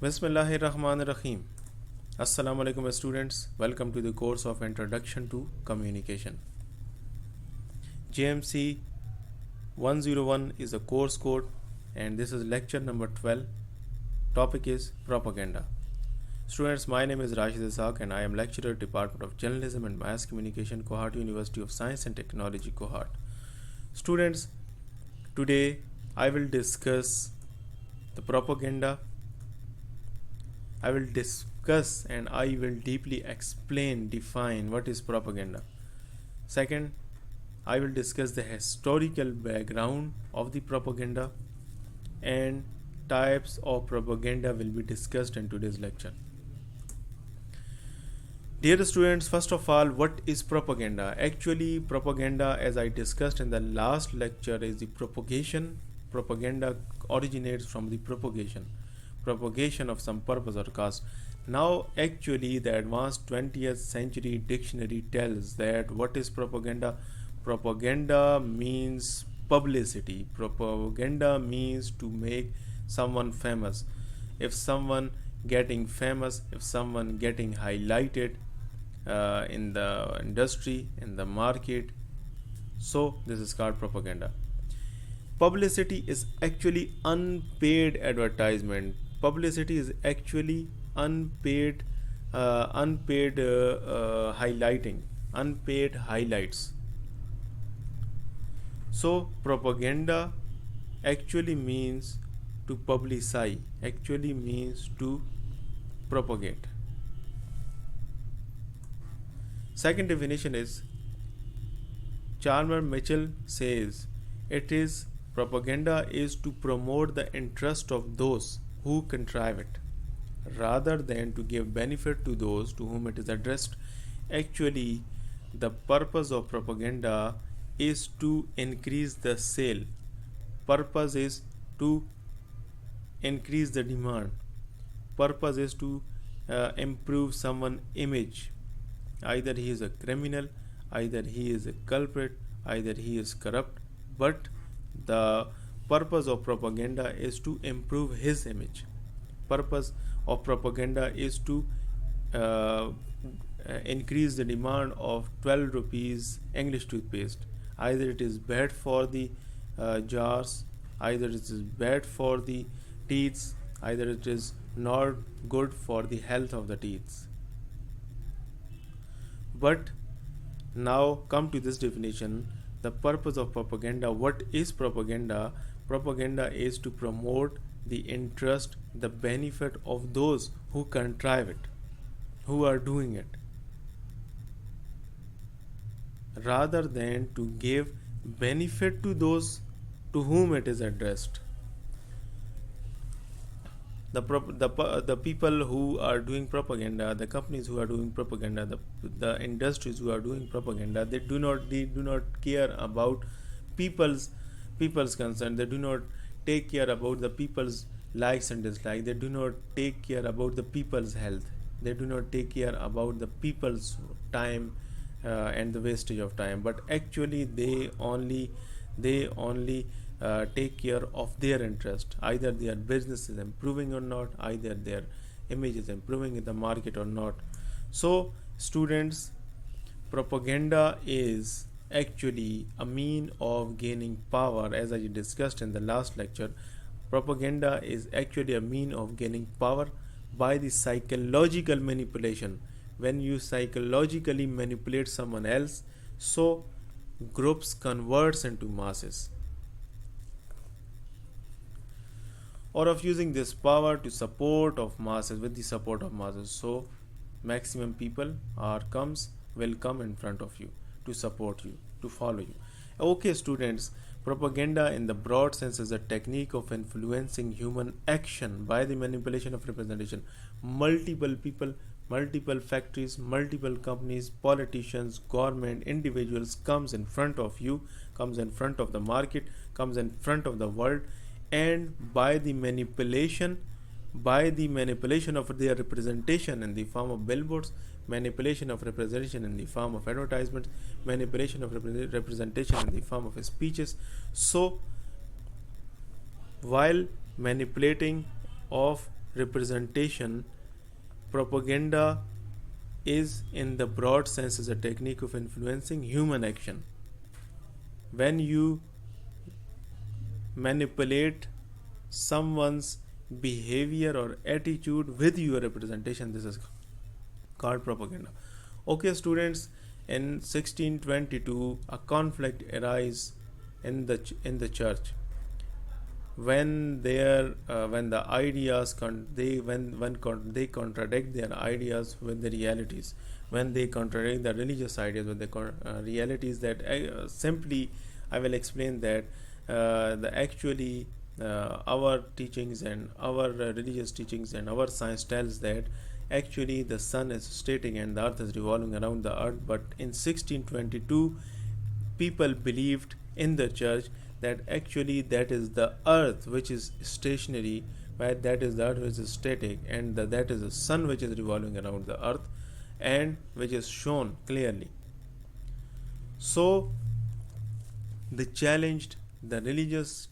Bismillahirrahmanirrahim. Assalamu alaikum students. Welcome to the course of Introduction to Communication. JMC 101 is a course code and this is lecture number 12. Topic is propaganda. Students, my name is Rashid Ishaq and I am lecturer Department of Journalism and Mass Communication, Cohort University of Science and Technology, Cohort. Students, today I will discuss the propaganda. I will discuss and I will deeply define what is propaganda. Second, I will discuss the historical background of the propaganda, and types of propaganda will be discussed in today's lecture. Dear students, first of all, what is propaganda? Actually, propaganda, as I discussed in the last lecture, is the propagation. Propaganda originates from the propagation of some purpose or cause. Now actually the advanced 20th century dictionary tells that what is propaganda. Propaganda means publicity. Propaganda means to make someone famous. If someone getting famous, if someone getting highlighted in the industry, in the market, so this is called propaganda. Publicity is actually unpaid advertisement. Publicity is actually unpaid highlighting, unpaid highlights. So propaganda actually means to publicize, actually means to propagate. Second definition is, Chalmers Mitchell says, it is propaganda is to promote the interest of those who contrive it, rather than to give benefit to those to whom it is addressed. Actually, the purpose of propaganda is to increase the sale. Purpose is to increase the demand. Purpose is to improve someone's image. Either he is a criminal, either he is a culprit, either he is corrupt, but the purpose of propaganda is to improve his image. Purpose of propaganda is to increase the demand of 12 rupees English toothpaste. Either it is bad for the jars, either it is bad for the teeth, either it is not good for the health of the teeth. But now come to this definition. The purpose of propaganda. What is propaganda? Propaganda is to promote the interest, the benefit of those who contrive it, who are doing it, rather than to give benefit to those to whom it is addressed. The people who are doing propaganda, the companies who are doing propaganda, the industries who are doing propaganda, they do not care about people's concern. They do not take care about the people's likes and dislikes. They do not take care about the people's health. They do not take care about the people's time and the wastage of time. But actually, they only take care of their interest. Either their business is improving or not, either their image is improving in the market or not. So students, propaganda is actually a mean of gaining power. As I discussed in the last lecture, propaganda is actually a mean of gaining power by the psychological manipulation. When you psychologically manipulate someone else, so groups converts into masses, or of using this power to support of masses, with the support of masses. So maximum people will come in front of you to support you, to follow you. Okay students, propaganda in the broad sense is a technique of influencing human action by the manipulation of representation. Multiple people, multiple factories, multiple companies, politicians, government, individuals comes in front of you, comes in front of the market, comes in front of the world, and by the manipulation of their representation in the form of billboards, manipulation of representation in the form of advertisements, manipulation of representation in the form of speeches. So while manipulating of representation. Propaganda is, in the broad sense, is a technique of influencing human action. When you manipulate someone's behavior or attitude with your representation, this is called propaganda. Okay, students, in 1622, a conflict arises in the church when the ideas they contradict their ideas with the realities, when they contradict the religious ideas with the realities, that simply I will explain that the actually our teachings and our religious teachings and our science tells that actually the sun is static and the earth is revolving around the earth. But in 1622, people believed in the church that actually that is the earth which is stationary, right? That is the earth which is static, and that is the sun which is revolving around the earth, and which is shown clearly. So they challenged the religious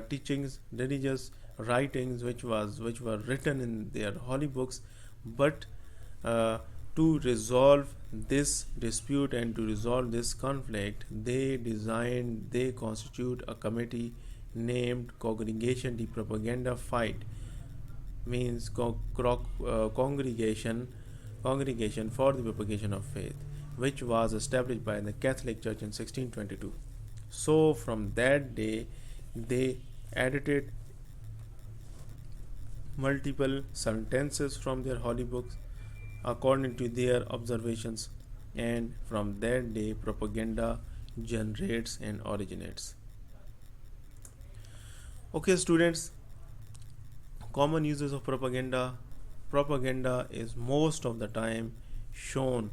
teachings, religious writings which were written in their holy books. But to resolve this dispute and to resolve this conflict, they constitute a committee named Congregation de Propaganda Fight, means congregation for the propagation of faith, which was established by the Catholic Church in 1622. So from that day, they edited multiple sentences from their holy books according to their observations, and from that day propaganda generates and originates. Okay, students, common uses of propaganda. Propaganda is most of the time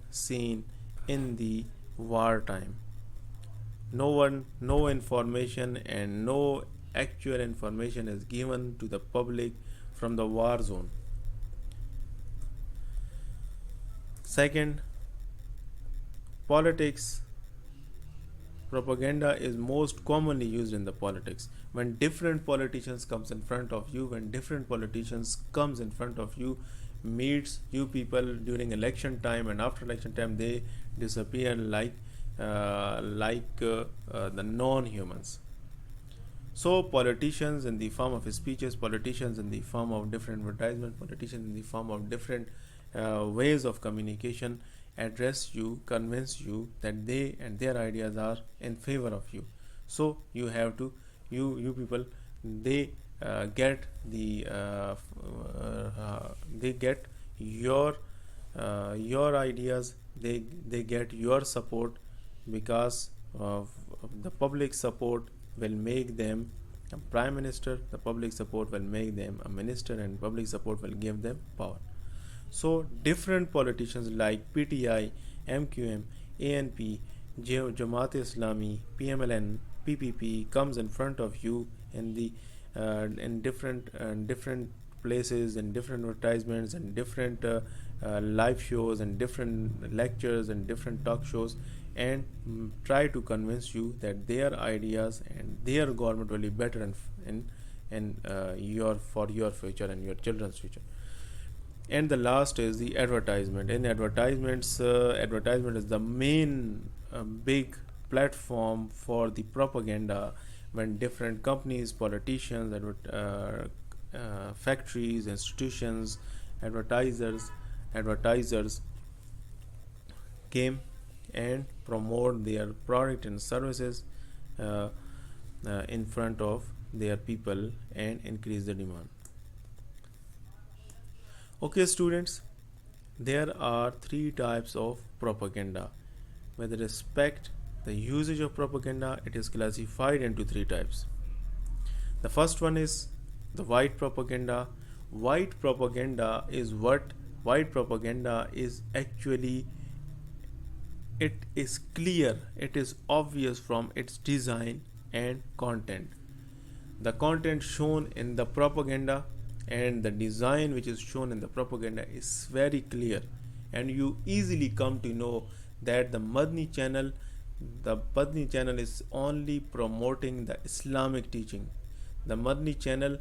seen in the wartime. No information and no actual information is given to the public from the war zone. Second, politics. Propaganda is most commonly used in the politics. When different politicians comes in front of you, meets you people during election time, and after election time they disappear like the non-humans. So politicians in the form of speeches, politicians in the form of different advertisements, politicians in the form of different ways of communication address you, convince you that they and their ideas are in favor of you. So you have to, you people, they get your ideas, they get your support, because of the public support will make them a prime minister, the public support will make them a minister, and public support will give them power. So different politicians like PTI, MQM, ANP, Jamaat-e-Islami, PMLN, PPP comes in front of you in the in different places, and different advertisements, and different live shows, and different lectures, and different talk shows, and try to convince you that their ideas and their government will be better for your future and your children's future. And the last is the advertisement. In advertisements, advertisement is the main big platform for the propaganda, when different companies, politicians, factories, institutions, advertisers came and promote their product and services in front of their people and increase the demand. Okay, students, there are three types of propaganda. With respect the usage of propaganda, it is classified into three types. The first one is the white propaganda. White propaganda is actually, it is clear, it is obvious from its design and content. The content shown in the propaganda and the design which is shown in the propaganda is very clear, and you easily come to know that the Madni channel is only promoting the Islamic teaching. The Madni channel